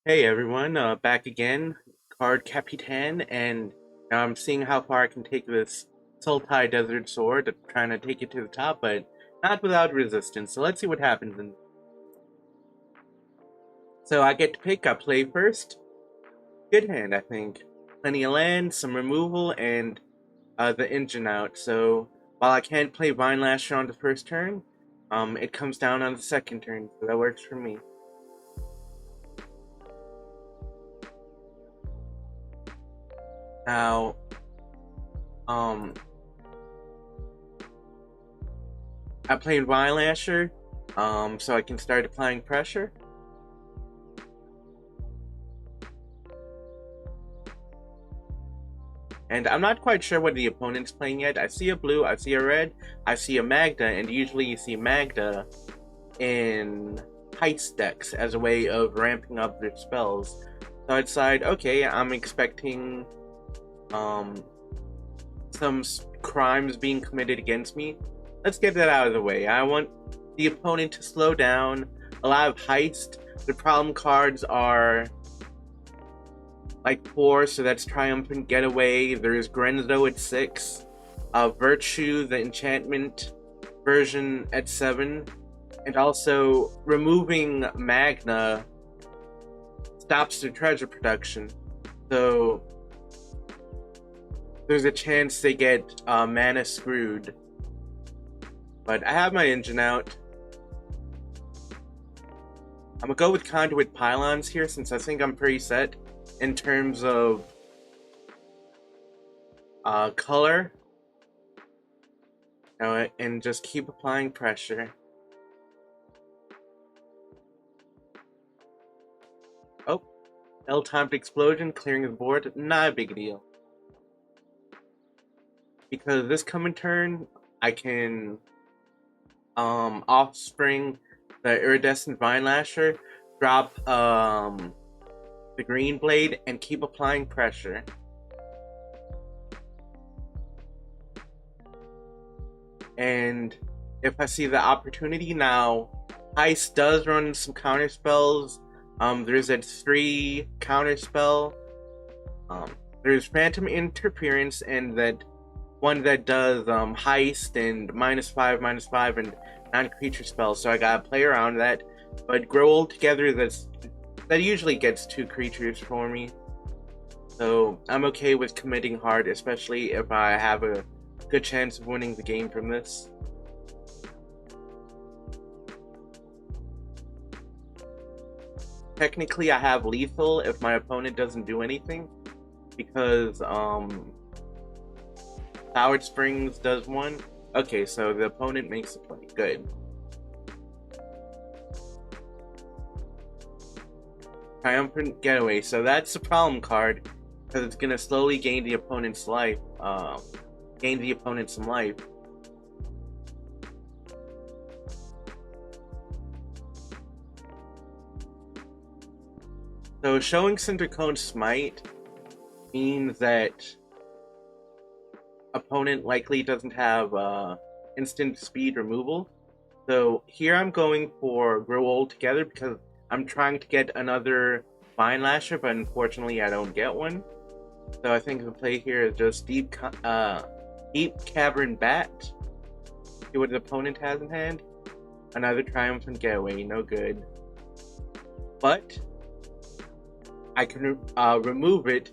Hey everyone, back again, Cardboard.Capitan, and now I'm seeing how far I can take this Sultai Desert Sword, trying to take it to the top, but not without resistance, so let's see what happens. So I get to pick, I play first. Good hand, I think. Plenty of land, some removal, and the engine out, so while I can't play Vine Lasher on the first turn, it comes down on the second turn, so that works for me. Now, um, I played Vine Lasher, so I can start applying pressure. And I'm not quite sure what the opponent's playing yet. I see a blue, I see a red, I see a Magda, and usually you see Magda in Heist decks as a way of ramping up their spells. So I decide, okay, I'm expecting some crimes being committed against me. Let's get that out of the way. I want the opponent to slow down. A lot of Heist. The problem cards are like 4, so that's Triumphant Getaway. There's Grenzo at 6. Virtue, the enchantment version, at 7. And also, removing Magna stops the treasure production. So, there's a chance they get mana screwed. But I have my engine out. I'm gonna go with Conduit Pylons here since I think I'm pretty set in terms of color. And just keep applying pressure. Oh, ill-timed explosion, clearing the board, not a big deal. Because this coming turn, I can offspring the Iridescent Vine Lasher, drop the Green Blade, and keep applying pressure. And if I see the opportunity now, Heist does run some counter spells. There's a 3 counter spell. There's Phantom Interference and that one that does Heist and -5/-5 and non-creature spells. So I gotta play around that. But Grow Old Together, that usually gets 2 creatures for me. So I'm okay with committing hard, especially if I have a good chance of winning the game from this. Technically, I have lethal if my opponent doesn't do anything, because Powered Springs does 1. Okay, so the opponent makes a play. Good. Triumphant Getaway. So that's the problem card, because it's gonna slowly gain the opponent's life. Gain the opponent some life. So showing Cindercone Smite means that opponent likely doesn't have instant speed removal. So here I'm going for Grow Old Together because I'm trying to get another Vine Lasher, but unfortunately I don't get one. So I think the play here is just Deep Cavern Bat. See what the opponent has in hand. Another Triumphant Getaway, no good. But I can remove it,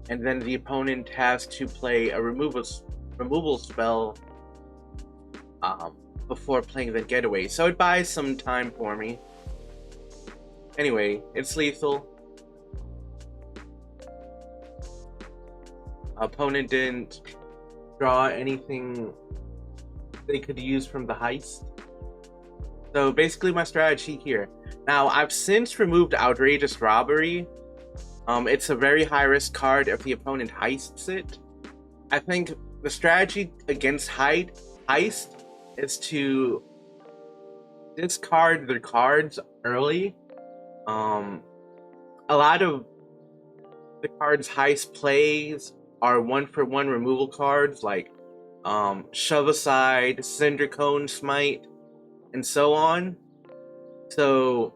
and then the opponent has to play a removal spell before playing the Getaway. So it buys some time for me. Anyway, it's lethal. Opponent didn't draw anything they could use from the Heist. So basically my strategy here. Now, I've since removed Outrageous Robbery. It's a very high-risk card if the opponent heists it. I think the strategy against Heist is to discard their cards early. A lot of the cards Heist plays are 1-for-1 removal cards, like Shove Aside, Cindercone Smite, and so on. So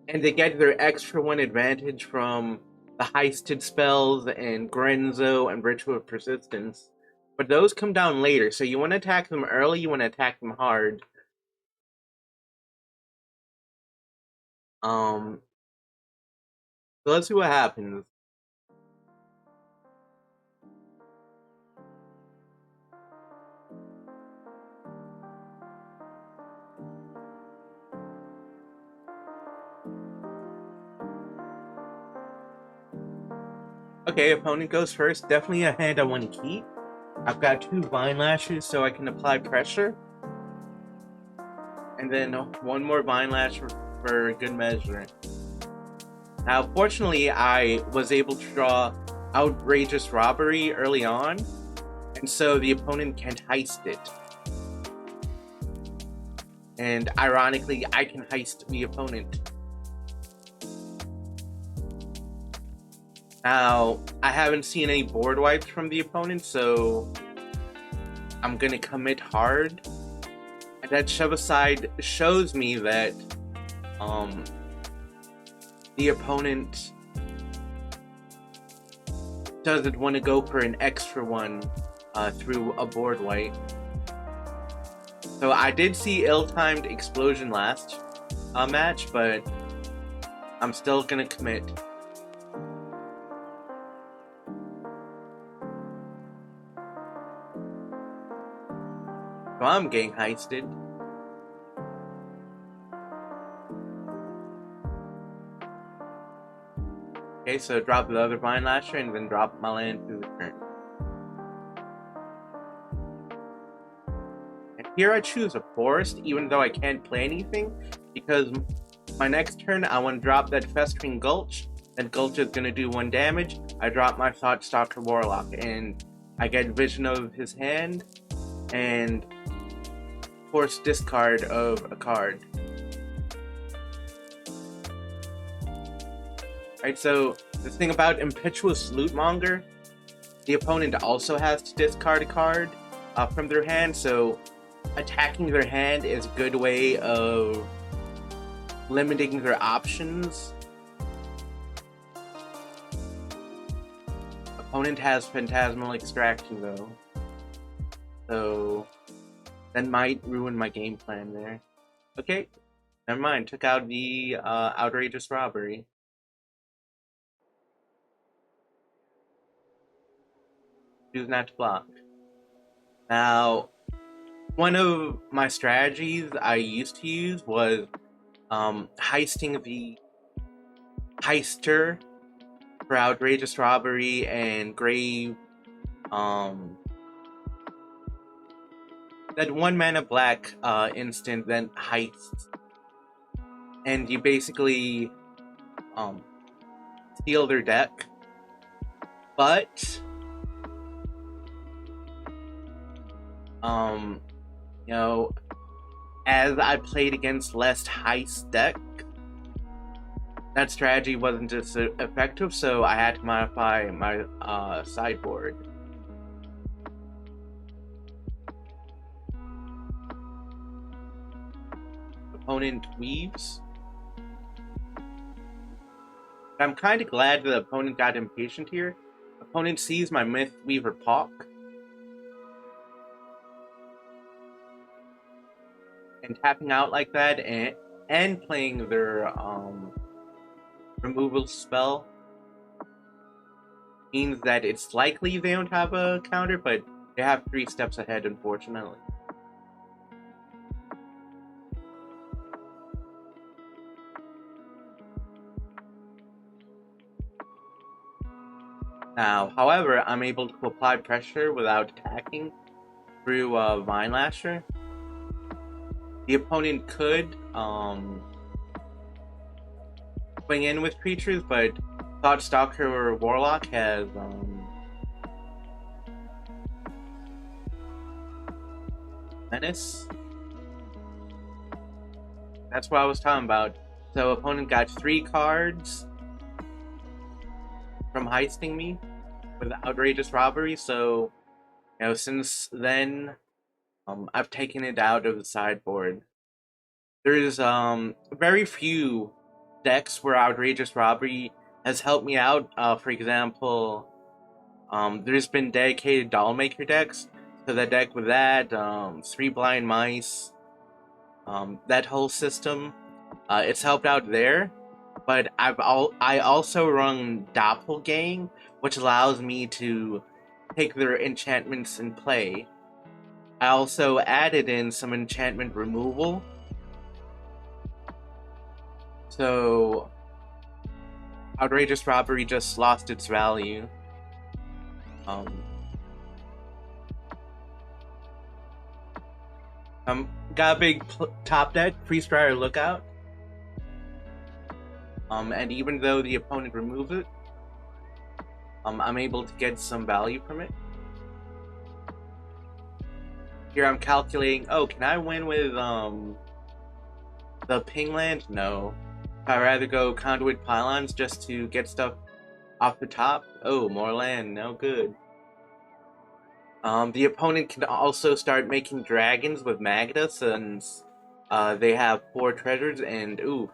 and they get their extra one advantage from the heisted spells and Grenzo and Ritual of Persistence. But those come down later, so you want to attack them early, you want to attack them hard. So let's see what happens. Okay, opponent goes first. Definitely a hand I want to keep. I've got 2 Vine Lashes so I can apply pressure. And then 1 more Vine Lash for good measure. Now, fortunately, I was able to draw Outrageous Robbery early on, and so the opponent can't heist it. And ironically, I can heist the opponent. Now, I haven't seen any board wipes from the opponent, so I'm gonna commit hard. And that shove aside shows me that the opponent doesn't want to go for an extra one through a board wipe. So I did see ill-timed explosion last match, but I'm still gonna commit. So I'm getting heisted. Okay, so drop the other Vine Lasher and then drop my land through the turn. And here I choose a forest, even though I can't play anything, because my next turn I want to drop that Festering Gulch. That Gulch is going to do 1 damage. I drop my Thoughtstalker Warlock, and I get vision of his hand, and force discard of a card. Right, so the thing about Impetuous Lootmonger, the opponent also has to discard a card from their hand, so attacking their hand is a good way of limiting their options. Opponent has Phantasmal Extraction though, so that might ruin my game plan there. Okay, never mind, took out the Outrageous Robbery. Choose not to block. Now, one of my strategies I used to use was heisting the heister for Outrageous Robbery and Grave. That 1 mana black instant then heists, and you basically steal their deck. But you know, as I played against less heist deck, that strategy wasn't as effective, so I had to modify my sideboard. Opponent weaves. I'm kind of glad the opponent got impatient here. Opponent sees my Myth Weaver Pawk, and tapping out like that and playing their removal spell means that it's likely they don't have a counter, but they have 3 steps ahead, unfortunately. Now, however, I'm able to apply pressure without attacking through Vine Lasher. The opponent could swing in with creatures, but Thoughtstalker or Warlock has Menace. That's what I was talking about. So opponent got 3 cards from heisting me with Outrageous Robbery, so you know, since then I've taken it out of the sideboard. There's very few decks where Outrageous Robbery has helped me out. For example, there's been dedicated Dollmaker decks. So that deck with that, 3 Blind Mice, that whole system, it's helped out there. But I also run Doppelgang, which allows me to take their enchantments and play. I also added in some enchantment removal. So Outrageous Robbery just lost its value. Got a big top deck, Priest Rider Lookout. And even though the opponent removes it, I'm able to get some value from it. Here I'm calculating, oh, can I win with the Pingland? No. I'd rather go Conduit Pylons just to get stuff off the top. Oh, more land, no good. The opponent can also start making dragons with Magda since they have 4 treasures and ooh,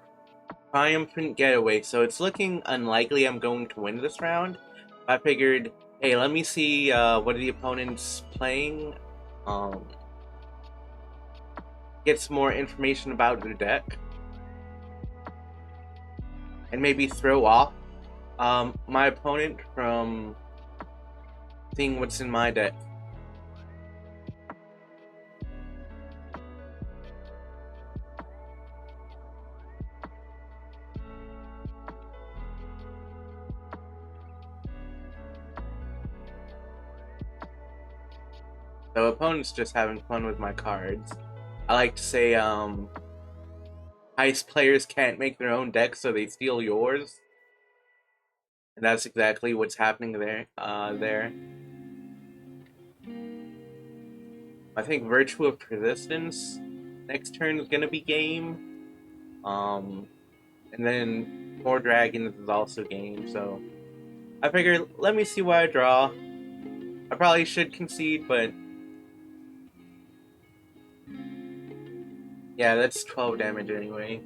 Triumphant Getaway. So it's looking unlikely I'm going to win this round. I figured, hey, let me see what the opponent's playing. Get some more information about their deck. And maybe throw off my opponent from seeing what's in my deck. So opponent's just having fun with my cards. I like to say, Heist players can't make their own deck, so they steal yours. And that's exactly what's happening there. I think Virtue of Persistence next turn is gonna be game. And then more Dragons is also game, so I figured, let me see what I draw. I probably should concede, but yeah, that's 12 damage anyway.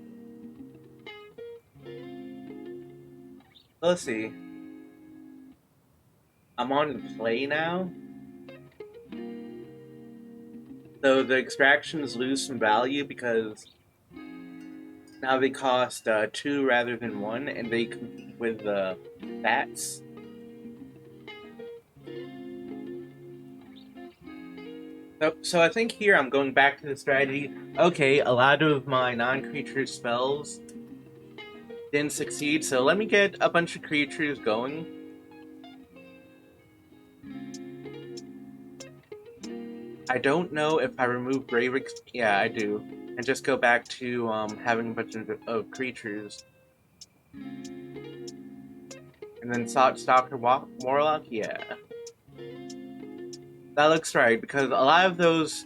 Let's see. I'm on play now. So the extractions lose some value because now they cost 2 rather than 1, and they compete with the bats. So I think here I'm going back to the strategy. Okay, a lot of my non-creature spells didn't succeed, so let me get a bunch of creatures going. I don't know if I remove Grave... Yeah, I do. And just go back to having a bunch of creatures. And then Stalker Warlock? Yeah. That looks right, because a lot of those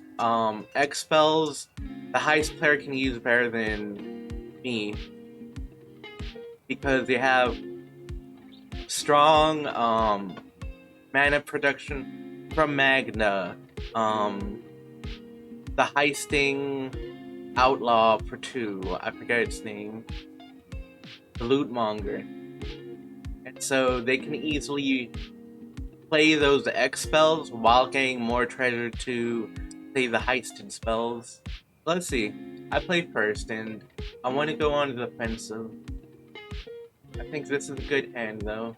X spells, the Heist player can use better than me. Because they have strong mana production from Magna. The Heisting Outlaw for 2, I forget its name. The Lootmonger. And so they can easily play those X spells while getting more treasure to say the heisted spells. Let's see. I play first and I want to go on the offensive. I think this is a good hand though.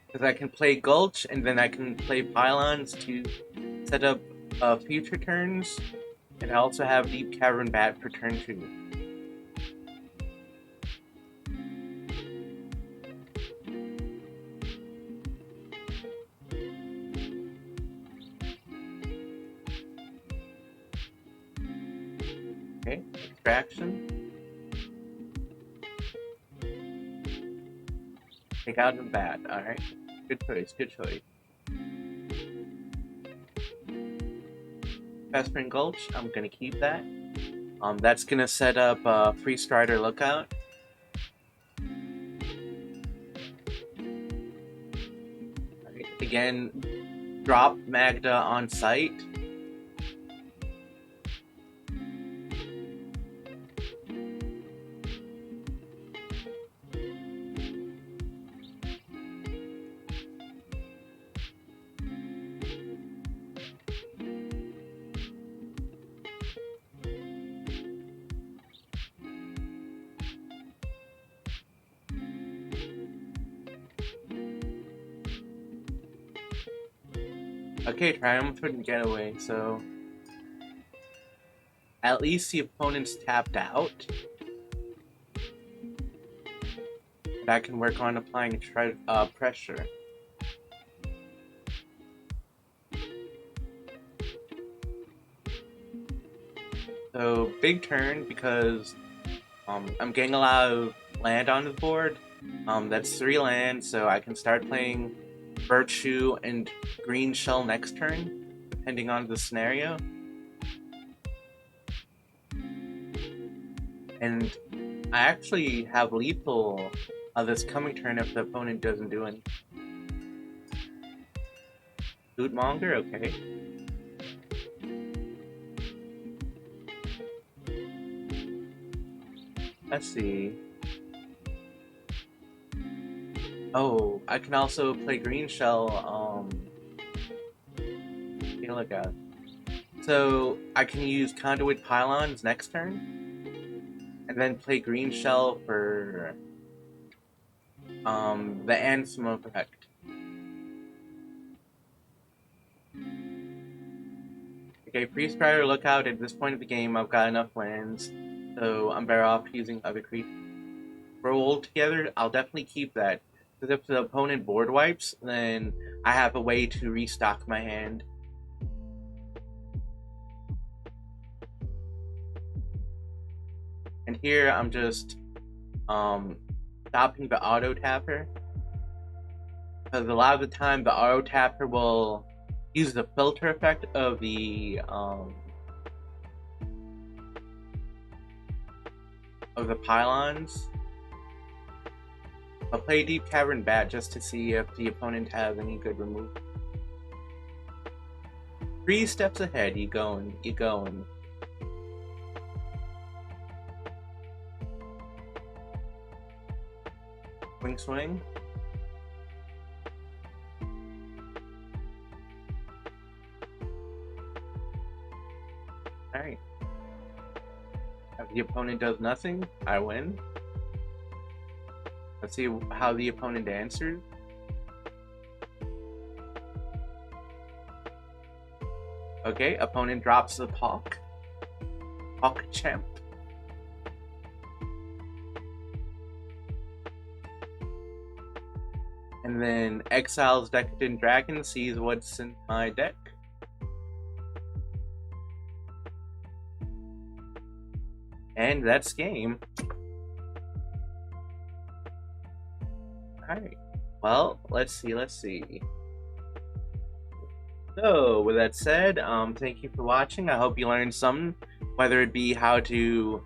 Because I can play Gulch and then I can play Pylons to set up future turns. And I also have Deep Cavern Bat for turn 2. Okay, extraction. Take out the bat, alright. Good choice, good choice. Vesprin Gulch, I'm gonna keep that. That's gonna set up Free Strider Lookout. Right. Again, drop Magda on site. Okay, triumphant getaway, so at least the opponent's tapped out. And I can work on applying pressure. So big turn because I'm getting a lot of land on the board. That's 3 lands, so I can start playing Virtue and Green Shell next turn, depending on the scenario. And I actually have lethal this coming turn if the opponent doesn't do anything. Lootmonger, okay. Let's see. Oh, I can also play Green Shell, take a look at. So I can use Conduit Pylons next turn, and then play Green Shell for the Ansem effect. Okay, Priest Rider, look out. At this point of the game, I've got enough lands, so I'm better off using other creatures. Roll together, I'll definitely keep that. Because if the opponent board wipes, then I have a way to restock my hand. And here I'm just stopping the auto tapper. Because a lot of the time the auto tapper will use the filter effect of the pylons. I'll play Deep Cavern Bat just to see if the opponent has any good remove. 3 steps ahead, you going. Swing. Alright. If the opponent does nothing, I win. Let's see how the opponent answers. Okay, opponent drops the Hawk Champ. And then exiles Decadent Dragon, sees what's in my deck. And that's game. Alright. Well, let's see. So, with that said, thank you for watching. I hope you learned something, whether it be how to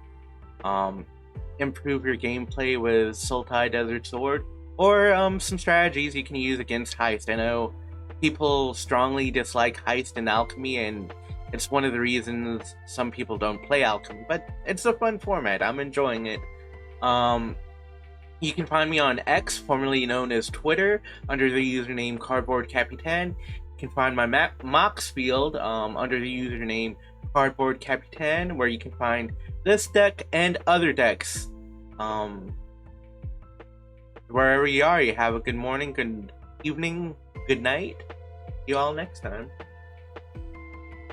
improve your gameplay with Sultai Desert Sword, or some strategies you can use against Heist. I know people strongly dislike Heist and Alchemy, and it's one of the reasons some people don't play Alchemy, but it's a fun format. I'm enjoying it. You can find me on X, formerly known as Twitter, under the username Cardboard.Capitan. You can find my Mox field under the username Cardboard.Capitan, where you can find this deck and other decks. Wherever you are, you have a good morning, good evening, good night. See you all next time.